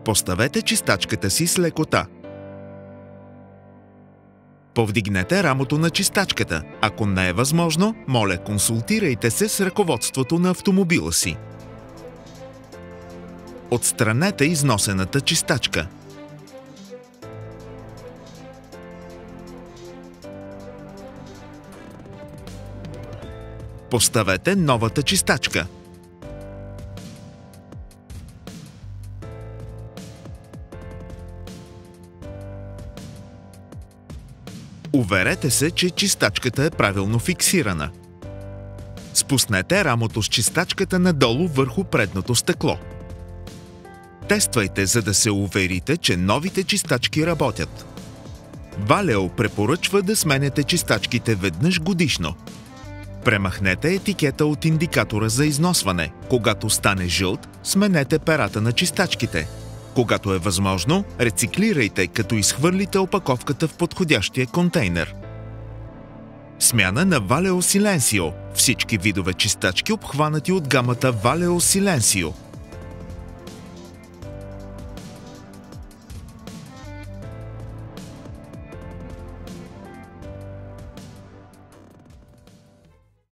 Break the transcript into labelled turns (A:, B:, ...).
A: Поставете чистачката си с лекота. Повдигнете рамото на чистачката. Ако не е възможно, моля, консултирайте се с ръководството на автомобила си. Отстранете износената чистачка. Поставете новата чистачка. Уверете се, че чистачката е правилно фиксирана. Спуснете рамото с чистачката надолу върху предното стъкло. Тествайте, за да се уверите, че новите чистачки работят. Valeo препоръчва да сменяте чистачките веднъж годишно. Премахнете етикета от индикатора за износване. Когато стане жълт, сменете перата на чистачките. Когато е възможно, рециклирайте, като изхвърлите опаковката в подходящия контейнер. Смяна на Valeo Silencio. Всички видове чистачки, обхванати от гамата Valeo Silencio.